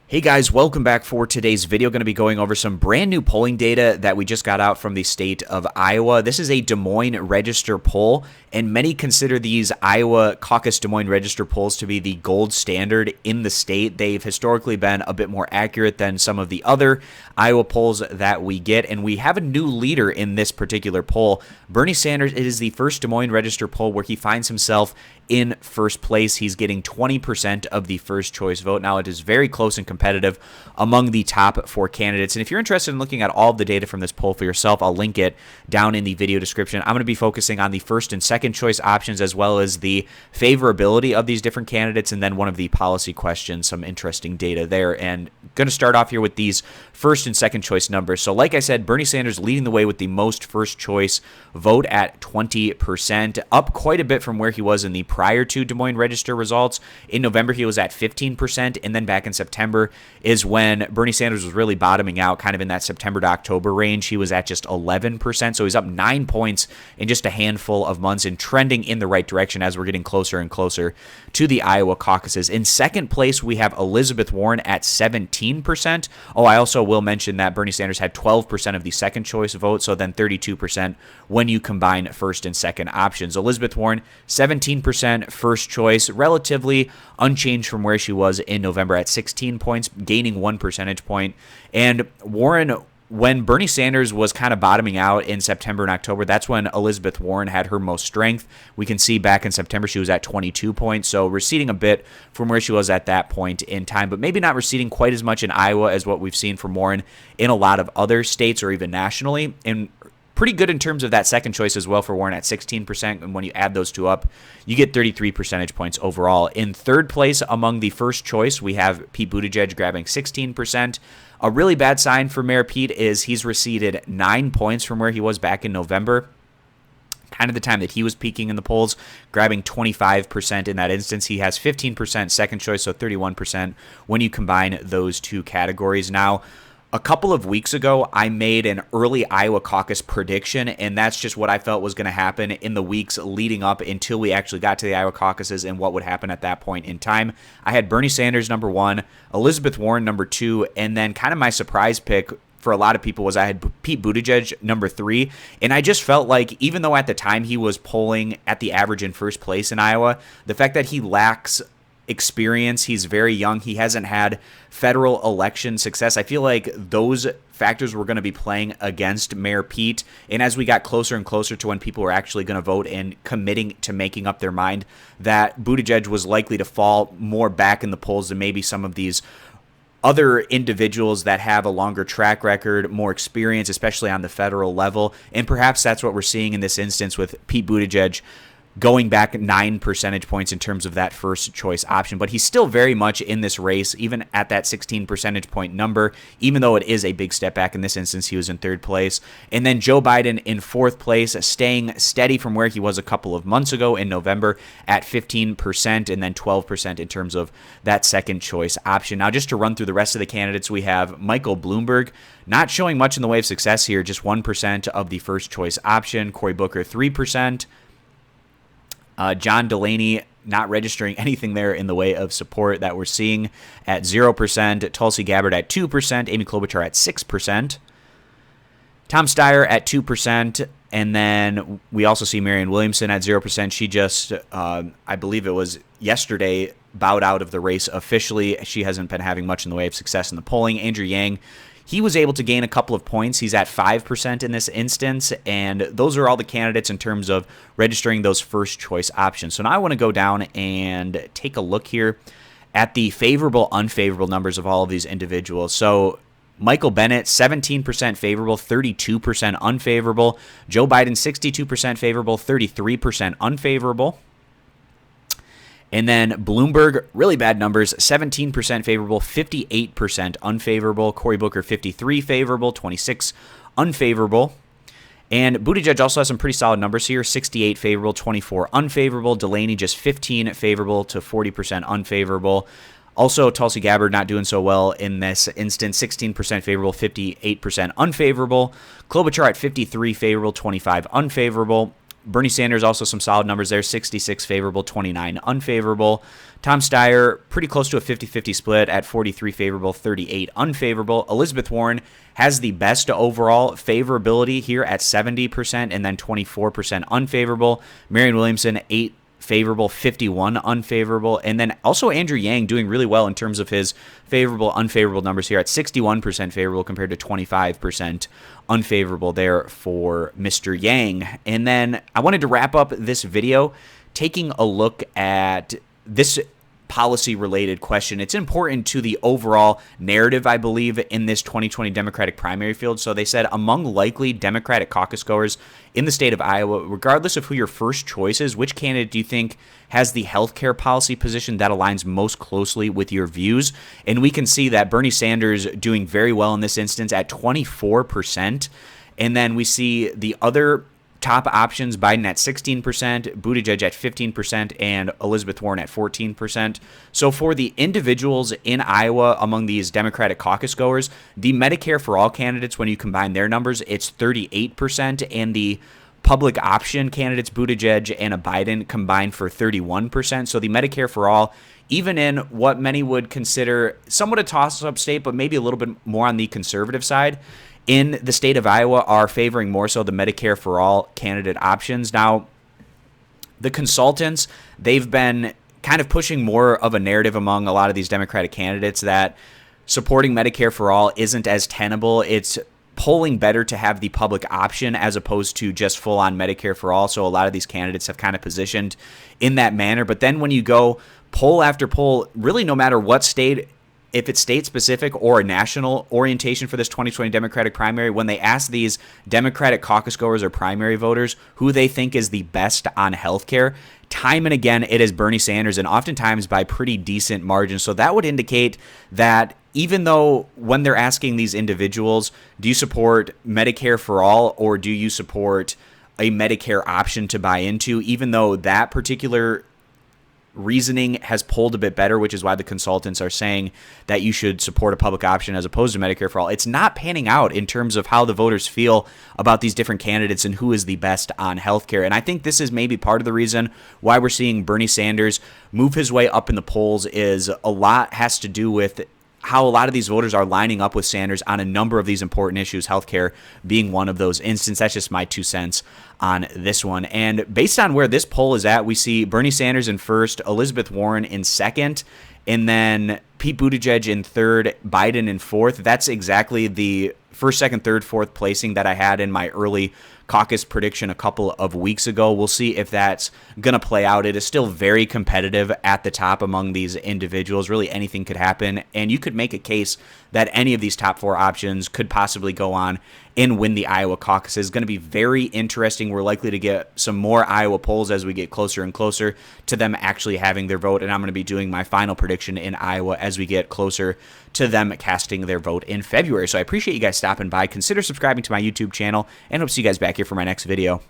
Hey guys, welcome back for today's video. Going to be going over some brand new polling data that we just got out from the state of Iowa. This is a Des Moines Register poll, and many consider these Iowa Caucus Des Moines Register polls to be the gold standard in the state. They've historically been a bit more accurate than some of the other Iowa polls that we get, and we have a new leader in this particular poll. Bernie Sanders, it is the first Des Moines Register poll where he finds himself in first place. He's getting 20% of the first choice vote. Now, it is very close and competitive among the top four candidates. And if you're interested in looking at all of the data from this poll for yourself, I'll link it down in the video description. I'm going to be focusing on the first and second choice options, as well as the favorability of these different candidates, and then one of the policy questions, some interesting data there. And going to start off here with these first and second choice numbers. So like I said, Bernie Sanders leading the way with the most first choice vote at 20%, up quite a bit from where he was in the prior to Des Moines Register results. In November, he was at 15%, and then back in September is when Bernie Sanders was really bottoming out, kind of in that September to October range. He was at just 11%, so he's up 9 points in just a handful of months and trending in the right direction as we're getting closer and closer to the Iowa caucuses. In second place, we have Elizabeth Warren at 17%. Oh, I also will mention that Bernie Sanders had 12% of the second choice vote, so then 32% when you combine first and second options. Elizabeth Warren, 17% first choice, relatively unchanged from where she was in November at 16 points, gaining 1 percentage point. And Warren, when Bernie Sanders was kind of bottoming out in September and October, that's when Elizabeth Warren had her most strength. We can see back in September she was at 22 points, so receding a bit from where she was at that point in time, but maybe not receding quite as much in Iowa as what we've seen from Warren in a lot of other states or even nationally. And pretty good in terms of that second choice as well for Warren at 16%, and when you add those two up, you get 33 percentage points overall. In third place among the first choice, we have Pete Buttigieg grabbing 16%. A really bad sign for Mayor Pete is he's receded 9 points from where he was back in November, kind of the time that he was peaking in the polls, grabbing 25% in that instance. He has 15% second choice, so 31% when you combine those two categories. Now, a couple of weeks ago, I made an early Iowa caucus prediction, and that's just what I felt was going to happen in the weeks leading up until we actually got to the Iowa caucuses and what would happen at that point in time. I had Bernie Sanders number 1, Elizabeth Warren number 2, and then kind of my surprise pick for a lot of people was I had Pete Buttigieg number 3, and I just felt like even though at the time he was polling at the average in first place in Iowa, the fact that he lacks experience, he's very young, he hasn't had federal election success, I feel like those factors were going to be playing against Mayor Pete. And as we got closer and closer to when people were actually going to vote and committing to making up their mind, that Buttigieg was likely to fall more back in the polls than maybe some of these other individuals that have a longer track record, more experience, especially on the federal level. And perhaps that's what we're seeing in this instance with Pete Buttigieg going back 9 percentage points in terms of that first choice option. But he's still very much in this race, even at that 16 percentage point number, even though it is a big step back. In this instance, he was in third place. And then Joe Biden in fourth place, staying steady from where he was a couple of months ago in November at 15% and then 12% in terms of that second choice option. Now, just to run through the rest of the candidates, we have Michael Bloomberg, not showing much in the way of success here, just 1% of the first choice option. Cory Booker, 3%. John Delaney not registering anything there in the way of support that we're seeing at 0%. Tulsi Gabbard at 2%. Amy Klobuchar at 6%. Tom Steyer at 2%. And then we also see Marianne Williamson at 0%. She just, I believe it was yesterday, bowed out of the race officially. She hasn't been having much in the way of success in the polling. Andrew Yang, he was able to gain a couple of points. He's at 5% in this instance, and those are all the candidates in terms of registering those first choice options. So now I want to go down and take a look here at the favorable, unfavorable numbers of all of these individuals. So Michael Bennet, 17% favorable, 32% unfavorable. Joe Biden, 62% favorable, 33% unfavorable. And then Bloomberg, really bad numbers, 17% favorable, 58% unfavorable. Cory Booker, 53 favorable, 26 unfavorable. And Buttigieg also has some pretty solid numbers here, 68 favorable, 24 unfavorable. Delaney just 15 favorable to 40% unfavorable. Also, Tulsi Gabbard not doing so well in this instance, 16% favorable, 58% unfavorable. Klobuchar at 53 favorable, 25 unfavorable. Bernie Sanders, also some solid numbers there, 66 favorable, 29 unfavorable. Tom Steyer, pretty close to a 50-50 split at 43 favorable, 38 unfavorable. Elizabeth Warren has the best overall favorability here at 70% and then 24% unfavorable. Marianne Williamson, 8 favorable, 51 unfavorable, and then also Andrew Yang doing really well in terms of his favorable, unfavorable numbers here at 61% favorable compared to 25% unfavorable there for Mr. Yang. And then I wanted to wrap up this video taking a look at this policy-related question. It's important to the overall narrative, I believe, in this 2020 Democratic primary field. So they said among likely Democratic caucus goers in the state of Iowa, regardless of who your first choice is, which candidate do you think has the healthcare policy position that aligns most closely with your views? And we can see that Bernie Sanders doing very well in this instance at 24%. And then we see the other top options, Biden at 16%, Buttigieg at 15%, and Elizabeth Warren at 14%. So for the individuals in Iowa among these Democratic caucus goers, the Medicare for All candidates, when you combine their numbers, it's 38%, and the public option candidates, Buttigieg and a Biden, combined for 31%. So the Medicare for All, even in what many would consider somewhat a toss-up state, but maybe a little bit more on the conservative side, in the state of Iowa are favoring more so the Medicare for All candidate options. Now, the consultants, they've been kind of pushing more of a narrative among a lot of these Democratic candidates that supporting Medicare for All isn't as tenable. It's polling better to have the public option as opposed to just full-on Medicare for All. So a lot of these candidates have kind of positioned in that manner. But then when you go poll after poll, really no matter what state, if it's state-specific or a national orientation for this 2020 Democratic primary, when they ask these Democratic caucus goers or primary voters who they think is the best on healthcare, time and again, it is Bernie Sanders, and oftentimes by pretty decent margins. So that would indicate that even though when they're asking these individuals, do you support Medicare for All or do you support a Medicare option to buy into, even though that particular reasoning has pulled a bit better, which is why the consultants are saying that you should support a public option as opposed to Medicare for All. It's not panning out in terms of how the voters feel about these different candidates and who is the best on healthcare. And I think this is maybe part of the reason why we're seeing Bernie Sanders move his way up in the polls. Is a lot has to do with how a lot of these voters are lining up with Sanders on a number of these important issues, healthcare being one of those instances. That's just my 2 cents on this one. And based on where this poll is at, we see Bernie Sanders in first, Elizabeth Warren in second, and then Pete Buttigieg in third, Biden in fourth. That's exactly the first, second, third, fourth placing that I had in my early caucus prediction a couple of weeks ago. We'll see if that's going to play out. It is still very competitive at the top among these individuals. Really anything could happen, and you could make a case that any of these top 4 options could possibly go on and win the Iowa caucus. It's going to be very interesting. We're likely to get some more Iowa polls as we get closer and closer to them actually having their vote, and I'm going to be doing my final prediction in Iowa as we get closer to them casting their vote in February. So I appreciate you guys stopping by. Consider subscribing to my YouTube channel, and hope to see you guys back here for my next video.